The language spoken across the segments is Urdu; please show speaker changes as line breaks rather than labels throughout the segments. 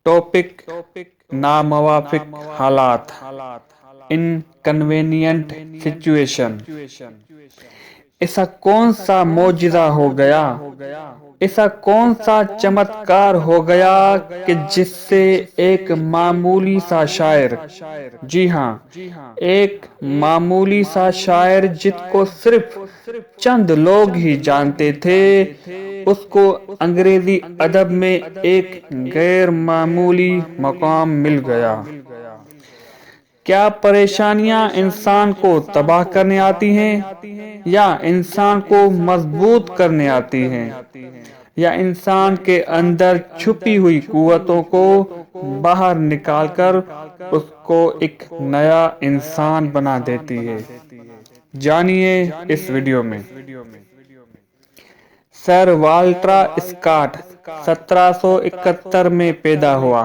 ٹاپک: ناموافق حالات، انکنوینئنٹ سچویشن۔ ایسا کون سا معجزہ ہو گیا، ایسا کون سا چمتکار ہو گیا کہ جس سے ایک معمولی سا شاعر، جی ہاں، ایک معمولی سا شاعر جس کو صرف چند لوگ ہی جانتے تھے، اس کو انگریزی ادب میں ایک غیر معمولی مقام مل گیا؟ کیا پریشانیاں انسان کو تباہ کرنے آتی ہیں، یا انسان کو مضبوط کرنے آتی ہیں، یا انسان کے اندر چھپی ہوئی قوتوں کو باہر نکال کر اس کو ایک نیا انسان بنا دیتی ہے؟ جانیے اس ویڈیو میں۔ سر والٹر اسکاٹ 1771 میں پیدا ہوا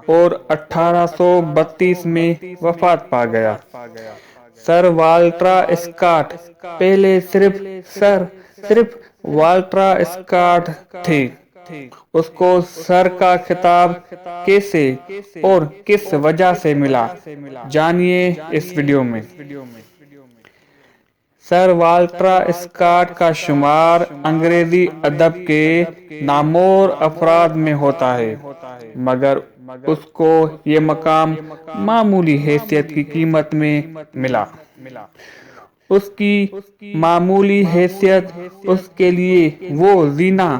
اور 1832 میں وفات پا گیا۔ سر والٹر اسکاٹ پہلے صرف والٹر اسکاٹ تھے۔ اس کو سر کا خطاب کیسے اور کس وجہ سے ملا، جانیے اس ویڈیو میں۔ سر والٹر اسکاٹ کا شمار انگریزی ادب کے نامور افراد میں ہوتا ہے، مگر اس کو یہ مقام معمولی حیثیت کی قیمت میں ملا۔ اس کی معمولی حیثیت اس کے لیے وہ زینہ،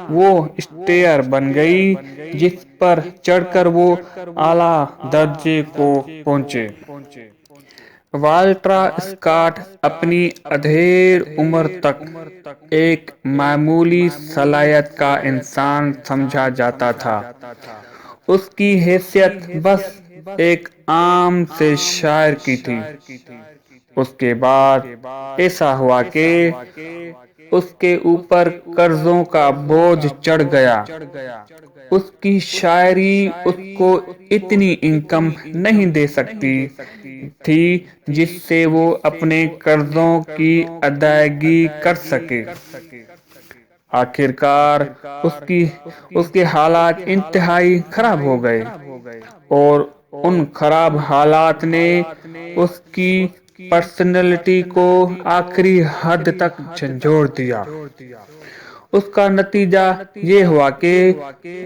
وہ اسٹیئر بن گئی جس پر چڑھ کر وہ اعلیٰ درجے کو پہنچے۔ والٹر اسکاٹ اپنی ادھیڑ عمر تک ایک معمولی صلاحیت کا انسان سمجھا جاتا تھا۔ اس کی حیثیت بس ایک عام سے شاعر کی تھی۔ اس کے بعد ایسا ہوا کہ اس کے اوپر قرضوں کا بوجھ چڑھ گیا۔ اس کی شاعری اس کو اتنی انکم نہیں دے سکتی تھی جس سے وہ اپنے قرضوں کی ادائیگی کر سکے۔ آخر کار اس کے حالات انتہائی خراب ہو گئے، اور ان خراب حالات نے اس کی پرسنالٹی کو آخری حد تک جھنجھوڑ دیا۔ اس کا نتیجہ یہ ہوا کہ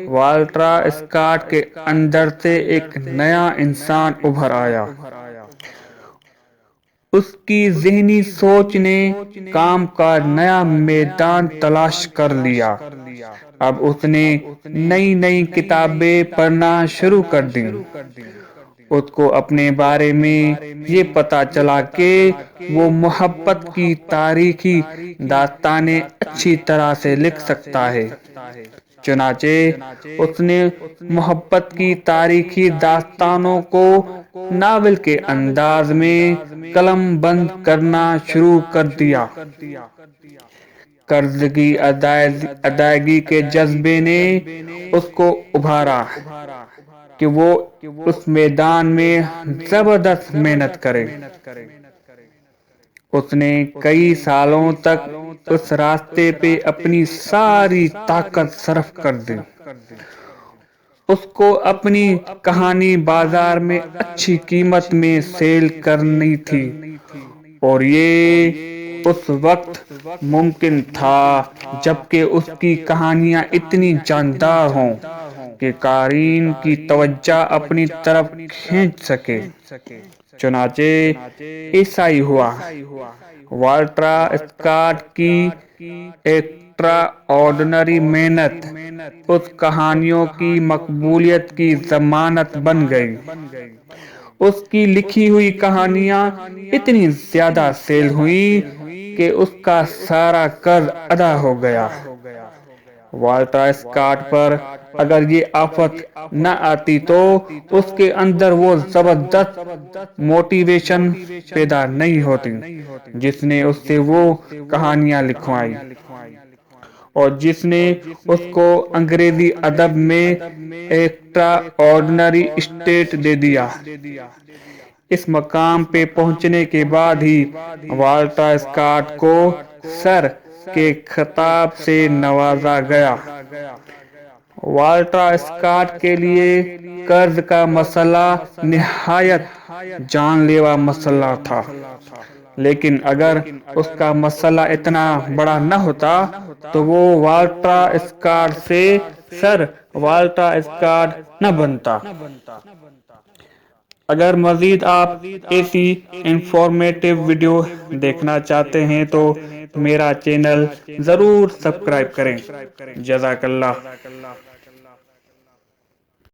والٹر اسکاٹ کے اندر سے ایک نیا انسان ابھر آیا۔ اس کی ذہنی سوچ نے کام کا نیا میدان تلاش کر لیا۔ اب اس نے نئی کتابیں پڑھنا شروع کر دیں۔ اس کو اپنے بارے میں یہ پتا چلا کہ وہ محبت کی تاریخی داستانیں اچھی طرح سے لکھ سکتا ہے۔ چنانچہ اس نے محبت کی تاریخی داستانوں کو ناول کے انداز میں قلم بند کرنا شروع کر دیا۔ قرض کی ادائیگی کے جذبے نے اس کو ابھارا کہ وہ اس میدان میں زبردست محنت کرے۔ اس نے کئی سالوں تک اس راستے پہ اپنی ساری طاقت صرف کر دی۔ اس کو اپنی کہانی بازار میں اچھی قیمت میں سیل کرنی تھی، اور یہ اس وقت ممکن تھا جبکہ اس کی کہانیاں اتنی جاندار ہوں کہ قارئین کی توجہ اپنی طرف کھینچ سکے۔ چنانچہ ایسا ہی ہوا۔ والٹر اسکاٹ کی ایکسٹرا آرڈنری محنت اس کہانیوں کی مقبولیت کی ضمانت بن گئی۔ اس کی لکھی ہوئی کہانیاں اتنی زیادہ سیل ہوئیں کہ اس کا سارا قرض ادا ہو گیا۔ والٹر اسکاٹ پر اگر یہ آفت نہ آتی تو اس کے اندر وہ زبردست موٹیویشن پیدا نہیں ہوتی جس نے اس سے وہ کہانیاں لکھوائیں، اور جس نے اس کو انگریزی ادب میں ایکسٹرا آرڈنری اسٹیٹ دے دیا۔ اس مقام پہ پہنچنے کے بعد ہی والٹر اسکاٹ کو سر کے خطاب سے نوازا گیا۔ والٹرا اسکاٹ کے لیے قرض کا مسئلہ نہایت جان لیوا مسئلہ تھا، لیکن اگر اس کا مسئلہ اتنا بڑا نہ ہوتا تو وہ والٹرا اسکاٹ سے سر والٹرا اسکاٹ نہ بنتا۔ اگر مزید آپ ایسی انفارمیٹو ویڈیو دیکھنا چاہتے ہیں تو میرا چینل ضرور سبسکرائب کریں۔ جزاک اللہ۔